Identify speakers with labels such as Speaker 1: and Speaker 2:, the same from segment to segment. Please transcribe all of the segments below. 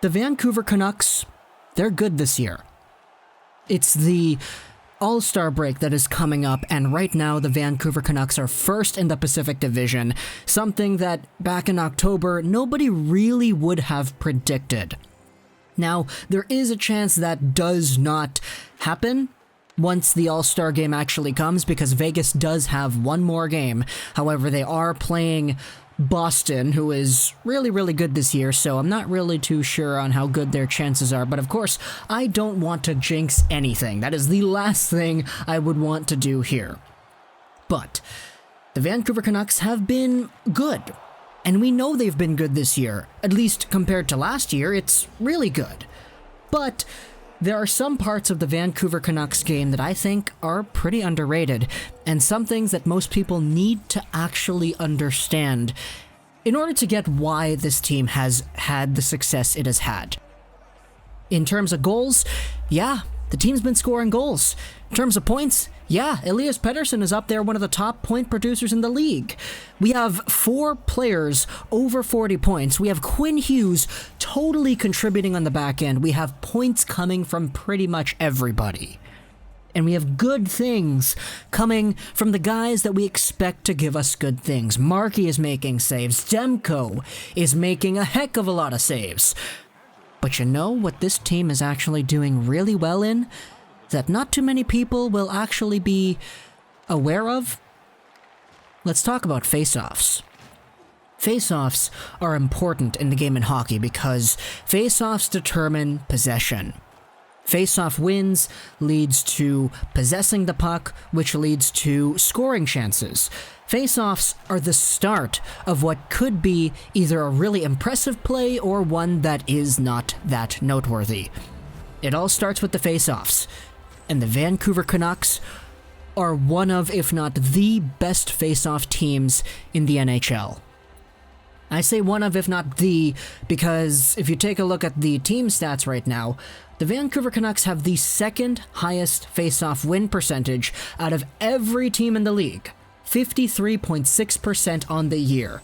Speaker 1: The Vancouver Canucks, they're good this year. It's the All-Star break that is coming up, and right now the Vancouver Canucks are first in the Pacific Division, something that back in October nobody really would have predicted. Now, there is a chance that does not happen once the All-Star game actually comes, because Vegas does have one more game. However, they are playing Boston, who is really, really good this year, so I'm not really too sure on how good their chances are. But of course, I don't want to jinx anything. That is the last thing I would want to do here. But the Vancouver Canucks have been good, and we know they've been good this year. At least compared to last year, it's really good. But there are some parts of the Vancouver Canucks game that I think are pretty underrated, and some things that most people need to actually understand in order to get why this team has had the success it has had. In terms of goals, yeah, the team's been scoring goals. In terms of points, yeah, Elias Pettersson is up there, one of the top point producers in the league. We have 4 players over 40 points. We have Quinn Hughes totally contributing on the back end. We have points coming from pretty much everybody. And we have good things coming from the guys that we expect to give us good things. Markey is making saves. Demko is making a heck of a lot of saves. But you know what this team is actually doing really well in? That not too many people will actually be aware of? Let's talk about faceoffs. Faceoffs are important in the game in hockey because faceoffs determine possession. Faceoff wins leads to possessing the puck, which leads to scoring chances. Faceoffs are the start of what could be either a really impressive play or one that is not that noteworthy. It all starts with the faceoffs. And the Vancouver Canucks are one of, if not the best face-off teams in the NHL. I say one of, if not the, because if you take a look at the team stats right now, the Vancouver Canucks have the second highest face-off win percentage out of every team in the league, 53.6% on the year.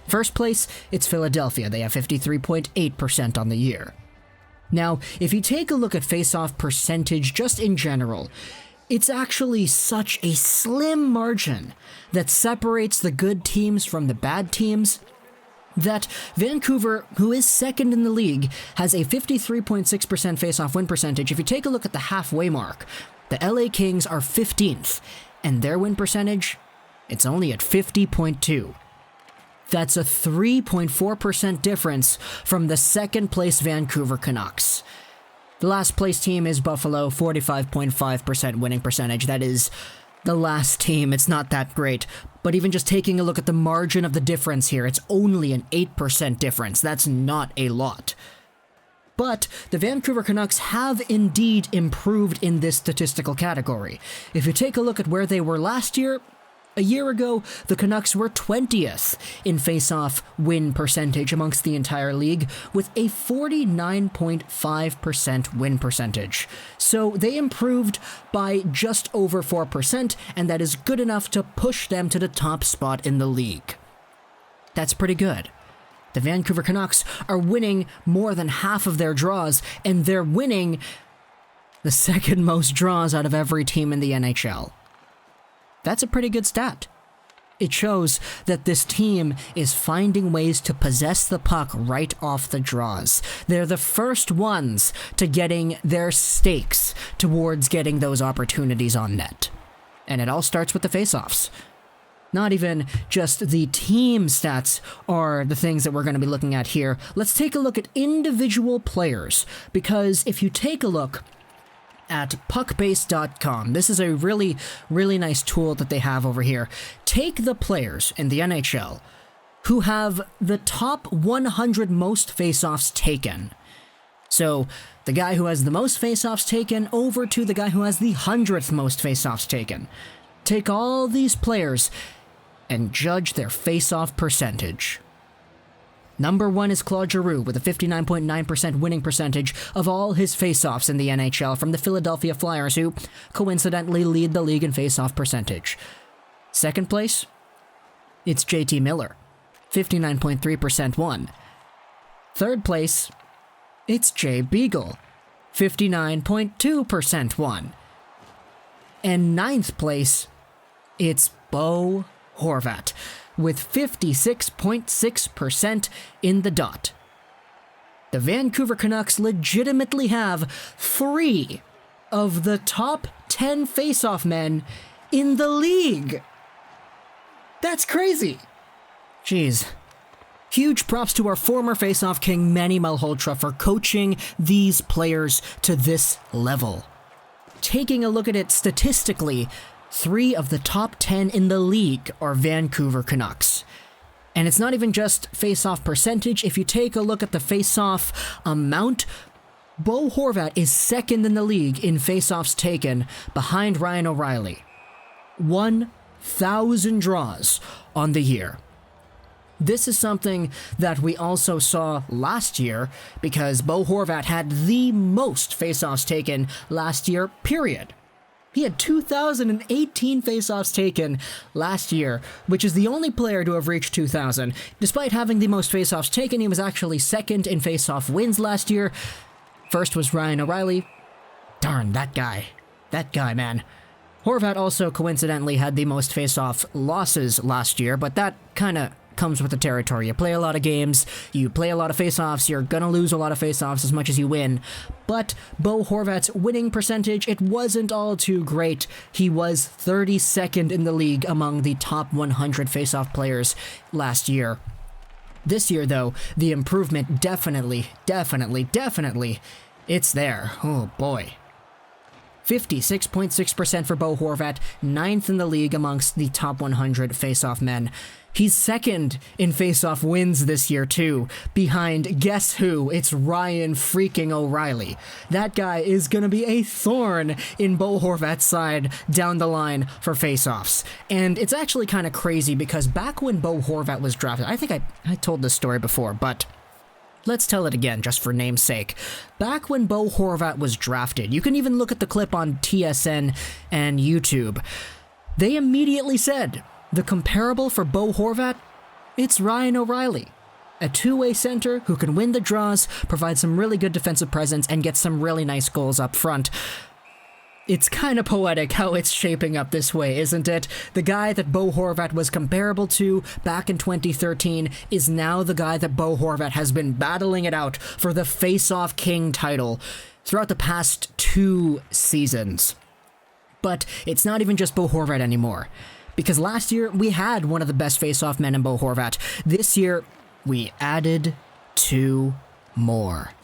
Speaker 1: First place, it's Philadelphia. They have 53.8% on the year. Now, if you take a look at face-off percentage just in general, it's actually such a slim margin that separates the good teams from the bad teams, that Vancouver, who is second in the league, has a 53.6% face-off win percentage. If you take a look at the halfway mark, the LA Kings are 15th, and their win percentage, it's only at 50.2. That's a 3.4% difference from the second place Vancouver Canucks. The last place team is Buffalo, 45.5% winning percentage. That is the last team. It's not that great. But even just taking a look at the margin of the difference here, it's only an 8% difference. That's not a lot. But the Vancouver Canucks have indeed improved in this statistical category. If you take a look at where they were last year, a year ago, the Canucks were 20th in face-off win percentage amongst the entire league, with a 49.5% win percentage. So they improved by just over 4%, and that is good enough to push them to the top spot in the league. That's pretty good. The Vancouver Canucks are winning more than half of their draws, and they're winning the second most draws out of every team in the NHL. That's a pretty good stat. It shows that this team is finding ways to possess the puck right off the draws. They're the first ones to getting their stakes towards getting those opportunities on net. And it all starts with the faceoffs. Not even just the team stats are the things that we're going to be looking at here. Let's take a look at individual players, because if you take a look at puckbase.com. This is a really, really nice tool that they have over here. Take the players in the NHL who have the top 100 most faceoffs taken. So the guy who has the most faceoffs taken over to the guy who has the 100th most faceoffs taken. Take all these players and judge their faceoff percentage. Number 1 is Claude Giroux with a 59.9% winning percentage of all his faceoffs in the NHL from the Philadelphia Flyers, who coincidentally lead the league in faceoff percentage. Second place, it's JT Miller, 59.3% won. Third place, it's Jay Beagle, 59.2% won. And ninth place, it's Bo Horvat, with 56.6% in the dot. The Vancouver Canucks legitimately have 3 of the top 10 face-off men in the league. That's crazy. Jeez. Huge props to our former face-off king Manny Malhotra for coaching these players to this level. Taking a look at it statistically, 3 of the top 10 in the league are Vancouver Canucks. And it's not even just face-off percentage. If you take a look at the face-off amount, Bo Horvat is second in the league in face-offs taken behind Ryan O'Reilly. 1,000 draws on the year. This is something that we also saw last year because Bo Horvat had the most face-offs taken last year, period. He had 2,018 face-offs taken last year, which is the only player to have reached 2,000. Despite having the most face-offs taken, he was actually second in face-off wins last year. First was Ryan O'Reilly. Darn, that guy. That guy, man. Horvat also coincidentally had the most face-off losses last year, but that kind of comes with the territory. You play a lot of games, you play a lot of face-offs, you're gonna lose a lot of face-offs as much as you win. But Bo Horvat's winning percentage, it wasn't all too great. He was 32nd in the league among the top 100 face-off players last year. This year, though, the improvement definitely, it's there. Oh boy. 56.6% for Bo Horvat, 9th in the league amongst the top 100 face-off men. He's second in face-off wins this year, too, behind, guess who? It's Ryan freaking O'Reilly. That guy is gonna be a thorn in Bo Horvat's side down the line for face-offs. And it's actually kind of crazy because back when Bo Horvat was drafted, I think I told this story before, but let's tell it again, just for name's sake. Back when Bo Horvat was drafted, you can even look at the clip on TSN and YouTube, they immediately said, the comparable for Bo Horvat, it's Ryan O'Reilly. A two-way center who can win the draws, provide some really good defensive presence, and get some really nice goals up front. It's kind of poetic how it's shaping up this way, isn't it? The guy that Bo Horvat was comparable to back in 2013 is now the guy that Bo Horvat has been battling it out for the Faceoff King title throughout the past 2 seasons. But it's not even just Bo Horvat anymore. Because last year, we had one of the best face-off men in Bo Horvat. This year, we added 2 more.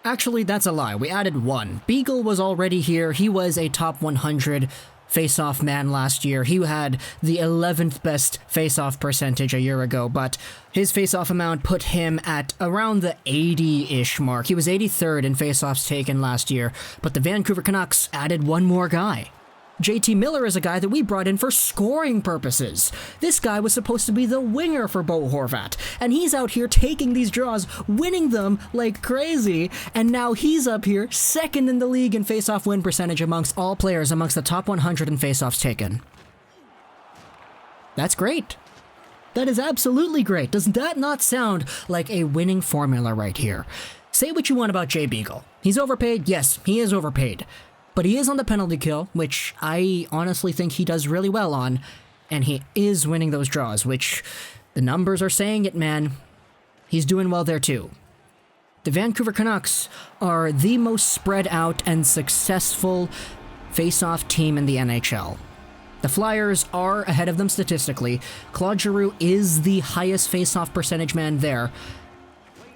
Speaker 1: Actually, that's a lie. We added 1. Beagle was already here. He was a top 100 face-off man last year. He had the 11th best face-off percentage a year ago, but his face-off amount put him at around the 80-ish mark. He was 83rd in face-offs taken last year, but the Vancouver Canucks added 1 more guy. JT Miller is a guy that we brought in for scoring purposes. This guy was supposed to be the winger for Bo Horvat, and he's out here taking these draws, winning them like crazy, and now he's up here second in the league in face-off win percentage amongst all players amongst the top 100 in face-offs taken. That's great. That is absolutely great. Does that not sound like a winning formula right here? Say what you want about Jay Beagle. He's overpaid? Yes, he is overpaid. But he is on the penalty kill, which I honestly think he does really well on, and he is winning those draws, which the numbers are saying it, man. He's doing well there too. The Vancouver Canucks are the most spread out and successful face-off team in the NHL. The Flyers are ahead of them statistically. Claude Giroux is the highest face-off percentage man there,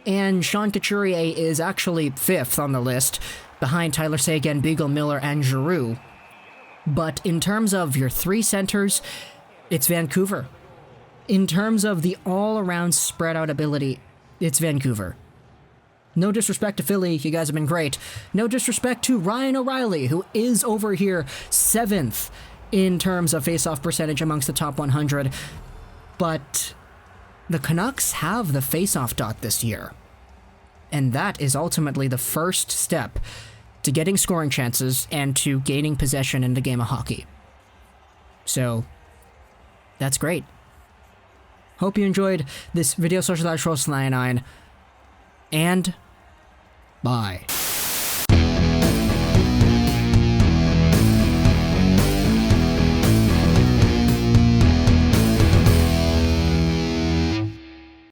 Speaker 1: and Sean Couturier is actually 5th on the list, behind Tyler Seguin, Beagle, Miller, and Giroux. But in terms of your 3 centers, it's Vancouver. In terms of the all-around spread-out ability, it's Vancouver. No disrespect to Philly, you guys have been great. No disrespect to Ryan O'Reilly, who is over here 7th in terms of face-off percentage amongst the top 100. But the Canucks have the face-off dot this year. And that is ultimately the first step to getting scoring chances and to gaining possession in the game of hockey. So, that's great. Hope you enjoyed this video social line, and Bye.